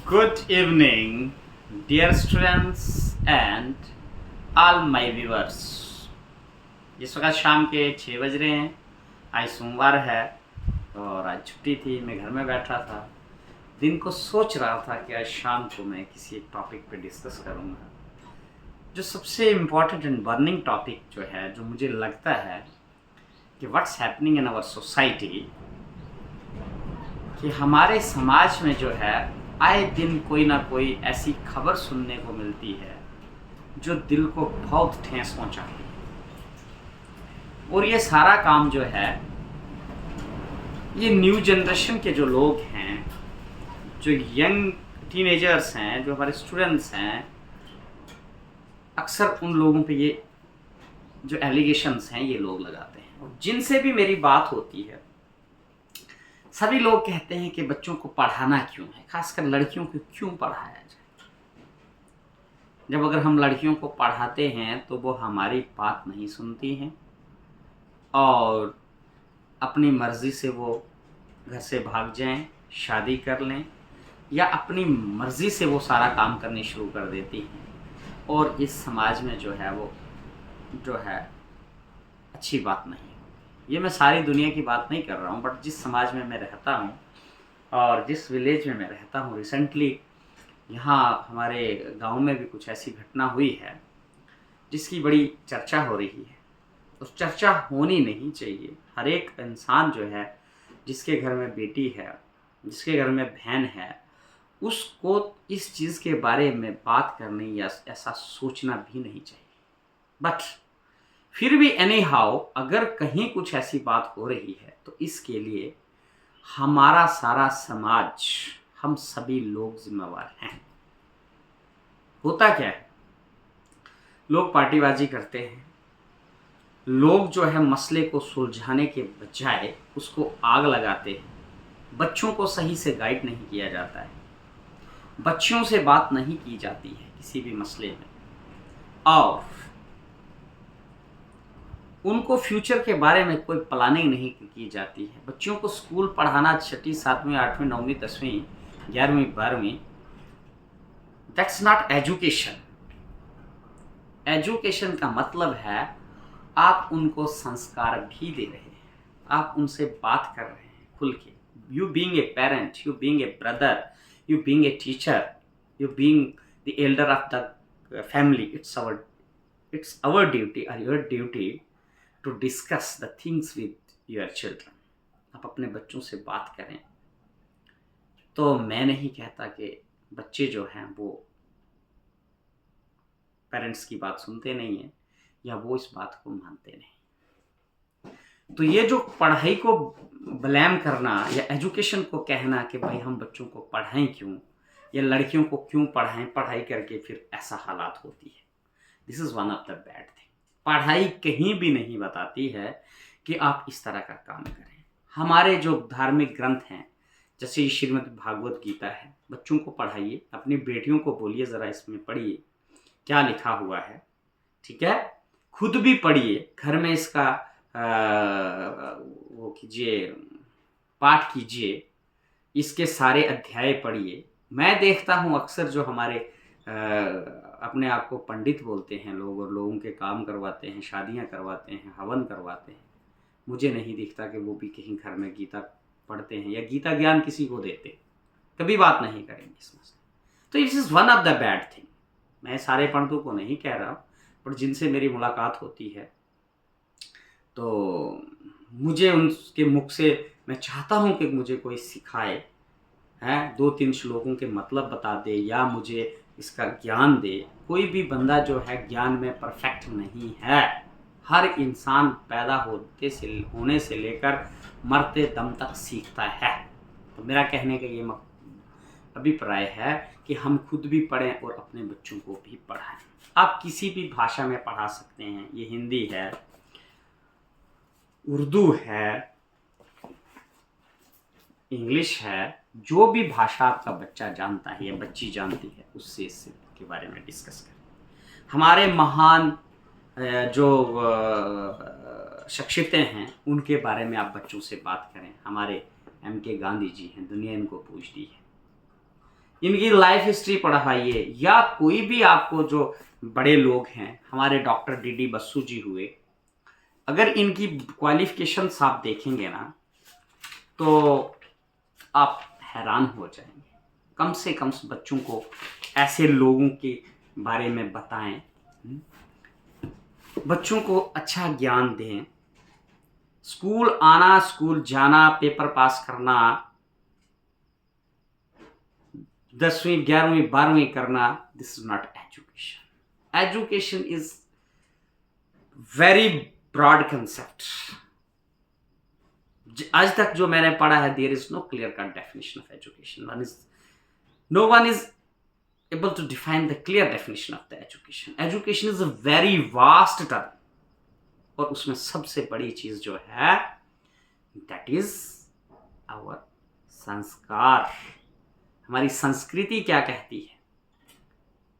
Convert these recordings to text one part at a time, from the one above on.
Good evening, dear students and all my viewers. इस वक्त शाम के 6 बज रहे हैं। आज सोमवार है और आज छुट्टी थी। मैं घर में बैठा था, दिन को सोच रहा था कि आज शाम को मैं किसी एक टॉपिक पे डिस्कस करूँगा। जो सबसे इम्पॉर्टेंट एंड बर्निंग टॉपिक जो है, जो मुझे लगता है कि what's happening in our society, कि हमारे समाज में जो है आए दिन कोई ना कोई ऐसी खबर सुनने को मिलती है जो दिल को बहुत ठेस पहुंचाती है। और ये सारा काम जो है, ये न्यू जनरेशन के जो लोग हैं, जो यंग टीनेजर्स हैं, जो हमारे स्टूडेंट्स हैं, अक्सर उन लोगों पे ये जो एलिगेशंस हैं ये लोग लगाते हैं। और जिनसे भी मेरी बात होती है, सभी लोग कहते हैं कि बच्चों को पढ़ाना क्यों है, खासकर लड़कियों को क्यों पढ़ाया जाए। जब अगर हम लड़कियों को पढ़ाते हैं तो वो हमारी बात नहीं सुनती हैं और अपनी मर्ज़ी से वो घर से भाग जाएं, शादी कर लें, या अपनी मर्ज़ी से वो सारा काम करने शुरू कर देती हैं। और इस समाज में जो है वो जो है अच्छी बात नहीं। ये मैं सारी दुनिया की बात नहीं कर रहा हूँ, बट जिस समाज में मैं रहता हूँ और जिस विलेज में मैं रहता हूँ, रिसेंटली यहाँ हमारे गांव में भी कुछ ऐसी घटना हुई है जिसकी बड़ी चर्चा हो रही है। उस चर्चा होनी नहीं चाहिए। हर एक इंसान जो है, जिसके घर में बेटी है, जिसके घर में बहन है, उसको इस चीज़ के बारे में बात करने या ऐसा सोचना भी नहीं चाहिए। बट फिर भी एनी हाउ, अगर कहीं कुछ ऐसी बात हो रही है तो इसके लिए हमारा सारा समाज, हम सभी लोग जिम्मेवार हैं। होता क्या है, लोग पार्टीबाजी करते हैं, लोग जो है मसले को सुलझाने के बजाय उसको आग लगाते हैं। बच्चों को सही से गाइड नहीं किया जाता है, बच्चों से बात नहीं की जाती है किसी भी मसले में, और उनको फ्यूचर के बारे में कोई प्लानिंग नहीं की जाती है। बच्चों को स्कूल पढ़ाना 6ठी 7वीं 8वीं 9वीं 10वीं 11वीं 12वीं, दैट्स नॉट एजुकेशन। एजुकेशन का मतलब है आप उनको संस्कार भी दे रहे हैं, आप उनसे बात कर रहे हैं खुल के। You being a parent, you being a brother, you being a teacher, you being the elder of the family, it's our duty और your duty to discuss the things with your children. आप अपने बच्चों से बात करें। तो मैं नहीं कहता कि बच्चे जो हैं वो पेरेंट्स की बात सुनते नहीं हैं या वो इस बात को मानते नहीं। तो ये जो पढ़ाई को ब्लेम करना या एजुकेशन को कहना कि भाई हम बच्चों को पढ़ाएं क्यों, या लड़कियों को क्यों पढ़ाएं, पढ़ाई करके फिर ऐसा हालात होती है, this is one of the bad thing. पढ़ाई कहीं भी नहीं बताती है कि आप इस तरह का काम करें। हमारे जो धार्मिक ग्रंथ हैं, जैसे श्रीमद् भागवत गीता है, बच्चों को पढ़ाइए, अपनी बेटियों को बोलिए ज़रा इसमें पढ़िए क्या लिखा हुआ है, ठीक है। खुद भी पढ़िए, घर में इसका वो कीजिए, पाठ कीजिए, इसके सारे अध्याय पढ़िए। मैं देखता हूँ अक्सर जो हमारे अपने आप को पंडित बोलते हैं लोग, और लोगों के काम करवाते हैं, शादियां करवाते हैं, हवन करवाते हैं, मुझे नहीं दिखता कि वो भी कहीं घर में गीता पढ़ते हैं या गीता ज्ञान किसी को देते। कभी बात नहीं करेंगे इस मसले। तो it is one of the bad thing. मैं सारे पंडितों को नहीं कह रहा, पर जिनसे मेरी मुलाकात होती है तो मुझे उनके मुख से मैं चाहता हूँ कि मुझे कोई सिखाए, हैं, 2-3 श्लोकों के मतलब बता दे या मुझे इसका ज्ञान दे। कोई भी बंदा जो है ज्ञान में परफेक्ट नहीं है। हर इंसान पैदा होने से लेकर मरते दम तक सीखता है। तो मेरा कहने का ये अभिप्राय है कि हम खुद भी पढ़ें और अपने बच्चों को भी पढ़ाएं। आप किसी भी भाषा में पढ़ा सकते हैं, ये हिंदी है, उर्दू है, इंग्लिश है, जो भी भाषा आपका बच्चा जानता है या बच्ची जानती है, उससे इसके बारे में डिस्कस करें। हमारे महान जो शख्सियतें हैं उनके बारे में आप बच्चों से बात करें। हमारे MK गांधी जी हैं, दुनिया इनको पूछती है। इनकी लाइफ हिस्ट्री पढ़वाइए, या कोई भी आपको जो बड़े लोग हैं, हमारे डॉक्टर DD बसु जी हुए, अगर इनकी क्वालिफिकेशंस आप देखेंगे ना तो आप हैरान हो जाएंगे। कम से कम बच्चों को ऐसे लोगों के बारे में बताएं, बच्चों को अच्छा ज्ञान दें। स्कूल आना, स्कूल जाना, पेपर पास करना, 10वीं 11वीं 12वीं करना, this is not education. Education is very broad concept. आज तक जो मैंने पढ़ा है, there is no clear cut definition of education. No one is able to define the clear definition of the education. Education is a very vast term, और उसमें सबसे बड़ी चीज जो है that is our संस्कार। हमारी संस्कृति क्या कहती है।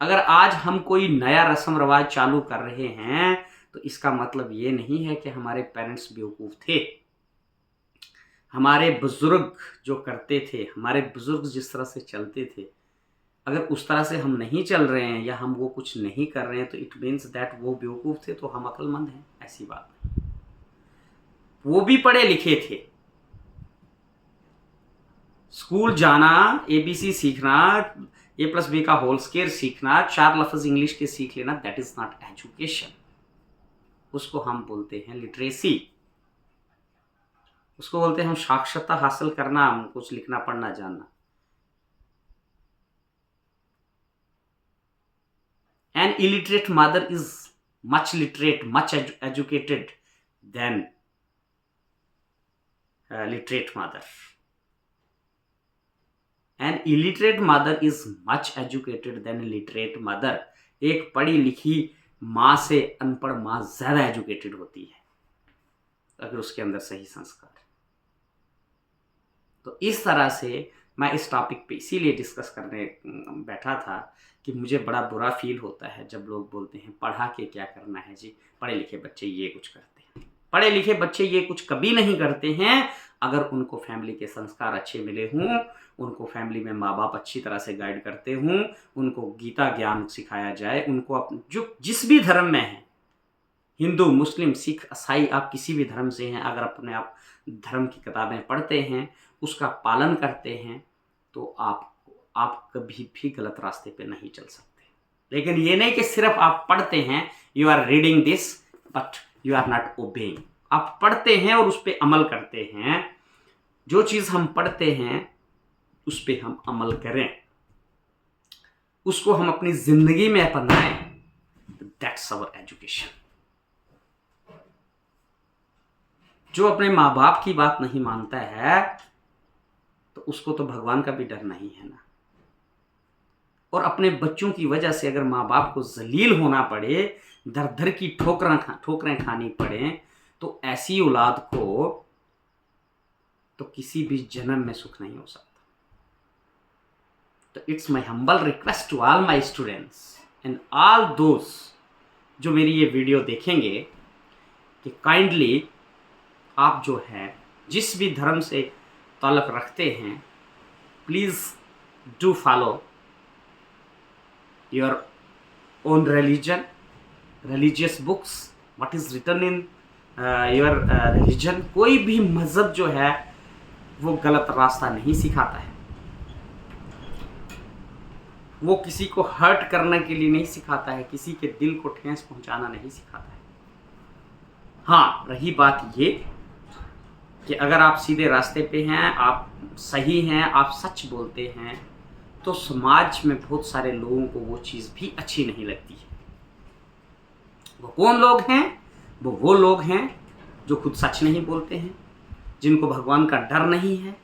अगर आज हम कोई नया रस्म रिवाज चालू कर रहे हैं तो इसका मतलब ये नहीं है कि हमारे पेरेंट्स बेवकूफ थे। हमारे बुजुर्ग जो करते थे, हमारे बुजुर्ग जिस तरह से चलते थे, अगर उस तरह से हम नहीं चल रहे हैं या हम वो कुछ नहीं कर रहे हैं तो इट मीन्स दैट वो बेवकूफ़ थे तो हम अक्लमंद हैं। ऐसी बात नहीं। वो भी पढ़े लिखे थे। स्कूल जाना, ABC सीखना, A+B का होल स्क्वायर सीखना, 4 लफ्ज़ इंग्लिश के सीख लेना, दैट इज़ नॉट एजुकेशन। उसको हम बोलते हैं लिटरेसी। उसको बोलते हैं हम साक्षरता हासिल करना, हम कुछ लिखना पढ़ना जानना। An illiterate mother is much literate, much educated than a literate mother. An illiterate mother is much educated than a literate mother. एक पढ़ी लिखी माँ से अनपढ़ माँ ज्यादा एजुकेटेड होती है अगर उसके अंदर सही संस्कार। तो इस तरह से मैं इस टॉपिक पे इसीलिए डिस्कस करने बैठा था कि मुझे बड़ा बुरा फील होता है जब लोग बोलते हैं पढ़ा के क्या करना है जी, पढ़े लिखे बच्चे ये कुछ करते हैं। पढ़े लिखे बच्चे ये कुछ कभी नहीं करते हैं अगर उनको फैमिली के संस्कार अच्छे मिले हों, उनको फैमिली में माँ बाप अच्छी तरह से गाइड करते हों, उनको गीता ज्ञान सिखाया जाए, उनको जो जिस भी धर्म में है, हिंदू, मुस्लिम, सिख, ईसाई, आप किसी भी धर्म से हैं, अगर अपने आप धर्म की किताबें पढ़ते हैं, उसका पालन करते हैं, तो आप कभी भी गलत रास्ते पे नहीं चल सकते। लेकिन ये नहीं कि सिर्फ आप पढ़ते हैं, you are reading this but you are not obeying. आप पढ़ते हैं और उस पर अमल करते हैं। जो चीज़ हम पढ़ते हैं उस पर हम अमल करें, उसको हम अपनी जिंदगी में अपनाएं, दैट्स आवर एजुकेशन। जो अपने माँ बाप की बात नहीं मानता है तो उसको तो भगवान का भी डर नहीं है ना। और अपने बच्चों की वजह से अगर माँ बाप को जलील होना पड़े, दर दर की ठोकरें खानी पड़े, तो ऐसी औलाद को तो किसी भी जन्म में सुख नहीं हो सकता। तो it's my humble request to all my students and all दोस्त जो मेरी ये वीडियो देखेंगे कि काइंडली आप जो है जिस भी धर्म से ताल्लुक़ रखते हैं, please do follow your own religion, religious books, what is written in your religion. कोई भी मज़हब जो है वो गलत रास्ता नहीं सिखाता है, वो किसी को हर्ट करने के लिए नहीं सिखाता है, किसी के दिल को ठेस पहुंचाना नहीं सिखाता है। हाँ, रही बात ये कि अगर आप सीधे रास्ते पे हैं, आप सही हैं, आप सच बोलते हैं, तो समाज में बहुत सारे लोगों को वो चीज़ भी अच्छी नहीं लगती है। वो कौन लोग हैं? वो लोग हैं जो खुद सच नहीं बोलते हैं, जिनको भगवान का डर नहीं है,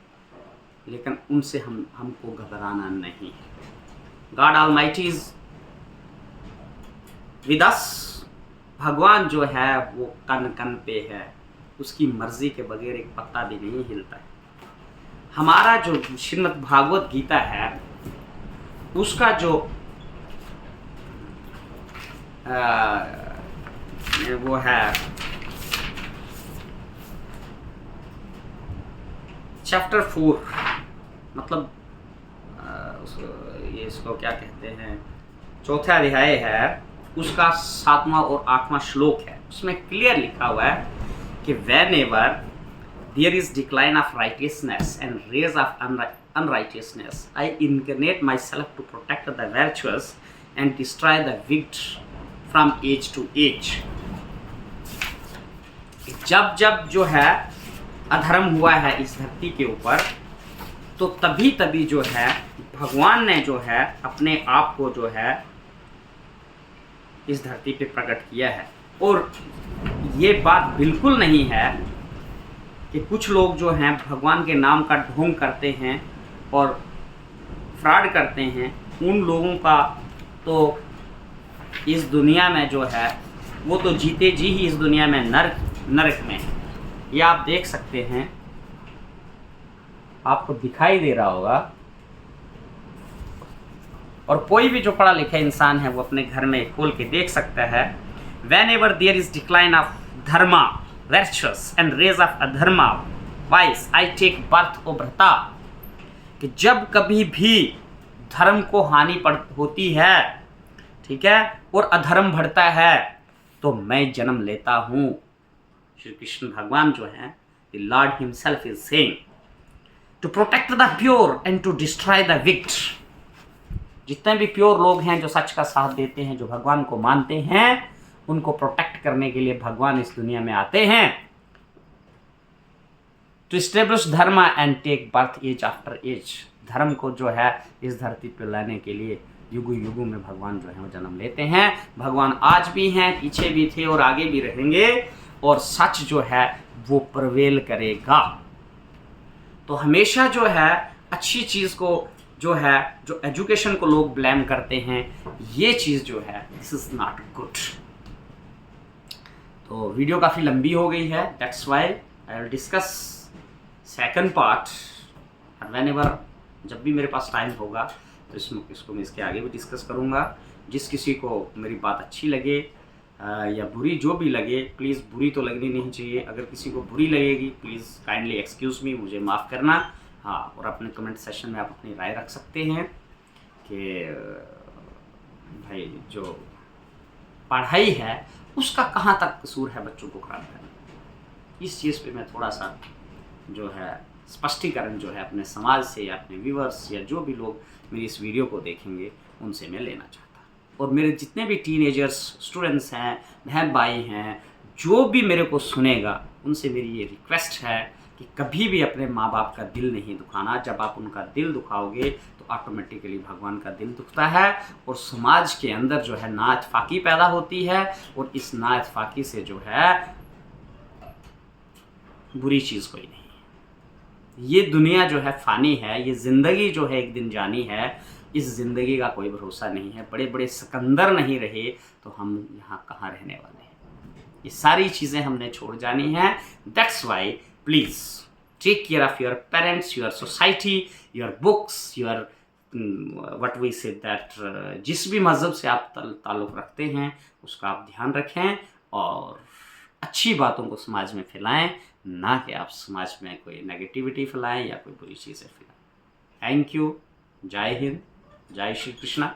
लेकिन उनसे हमको घबराना नहीं है। God almighty is with us. भगवान जो है वो कन कन पे है, उसकी मर्जी के बगैर एक पत्ता भी नहीं हिलता है। हमारा जो श्रीमद् भागवत गीता है उसका जो वो है चैप्टर 4 मतलब ये इसको क्या कहते हैं, चौथा अध्याय है, उसका 7वां और 8वां श्लोक है। उसमें क्लियर लिखा हुआ है कि whenever there is decline of righteousness and rise of unrighteousness, I incarnate myself to protect the virtuous and destroy the wicked from age to age। जब जब जो है अधर्म हुआ है इस धरती के ऊपर, तो तभी तभी जो है भगवान ने जो है अपने आप को जो है इस धरती पे प्रकट किया है। और ये बात बिल्कुल नहीं है कि कुछ लोग जो हैं भगवान के नाम का ढोंग करते हैं और फ्रॉड करते हैं, उन लोगों का तो इस दुनिया में जो है वो तो जीते जी ही इस दुनिया में नरक में है। ये आप देख सकते हैं, आपको दिखाई दे रहा होगा। और कोई भी जो पढ़ा लिखा इंसान है वो अपने घर में खोल के देख सकता है। Whenever there is decline of dharma, virtues and rise of adharma, vice, I take birth O भ्रता, कि जब कभी भी धर्म को हानि होती है, ठीक है, और अधर्म बढ़ता है, तो मैं जन्म लेता हूँ। श्री कृष्ण भगवान जो है, the Lord himself is saying to protect the pure and to destroy the wicked। जितने भी प्योर लोग हैं जो सच का साथ देते हैं, जो भगवान को मानते हैं, उनको प्रोटेक्ट करने के लिए भगवान इस दुनिया में आते हैं। To establish dharma and take birth age after age. धर्म को जो है इस धरती पर लाने के लिए युगों युगों में भगवान जो है वो जन्म लेते हैं। भगवान आज भी हैं, पीछे भी थे और आगे भी रहेंगे, और सच जो है वो प्रवेल करेगा। तो हमेशा जो है अच्छी चीज़ को जो है, जो एजुकेशन को लोग ब्लेम करते हैं, ये चीज़ जो है दिस इज़ नॉट गुड। तो वीडियो काफ़ी लंबी हो गई है, that's why I will discuss second part whenever, जब भी मेरे पास टाइम होगा तो इसको मैं इसके आगे भी डिस्कस करूँगा। जिस किसी को मेरी बात अच्छी लगे या बुरी जो भी लगे, प्लीज़, बुरी तो लगनी नहीं चाहिए, अगर किसी को बुरी लगेगी प्लीज़ काइंडली एक्सक्यूज़ मी, मुझे माफ़ करना। हाँ, और अपने कमेंट सेशन में आप अपनी राय रख सकते हैं कि भाई जो पढ़ाई है उसका कहाँ तक कसूर है बच्चों को खराब करना। इस चीज़ पे मैं थोड़ा सा जो है स्पष्टीकरण जो है अपने समाज से या अपने व्यूअर्स या जो भी लोग मेरी इस वीडियो को देखेंगे उनसे मैं लेना चाहता। और मेरे जितने भी टीनेजर्स स्टूडेंट्स हैं, बहन भाई हैं, जो भी मेरे को सुनेगा, उनसे मेरी ये रिक्वेस्ट है कि कभी भी अपने माँ बाप का दिल नहीं दुखाना। जब आप उनका दिल दुखाओगे तो ऑटोमेटिकली भगवान का दिल दुखता है, और समाज के अंदर जो है नाइतफाकी पैदा होती है, और इस नाइतफाकी से जो है बुरी चीज़ कोई नहीं। ये दुनिया जो है फ़ानी है, ये ज़िंदगी जो है एक दिन जानी है, इस ज़िंदगी का कोई भरोसा नहीं है। बड़े बड़े सिकंदर नहीं रहे तो हम यहाँ कहाँ रहने वाले हैं। ये सारी चीज़ें हमने छोड़ जानी हैं। That's why please take care of your parents, your society, your books, your what we say that, जिस भी मज़हब से आप ताल्लुक़ रखते हैं उसका आप ध्यान रखें, और अच्छी बातों को समाज में फैलाएं, ना कि आप समाज में कोई नेगेटिविटी फैलाएं या कोई बुरी चीज़ें फैलाएं। Thank you. जय हिंद, जय श्री कृष्णा।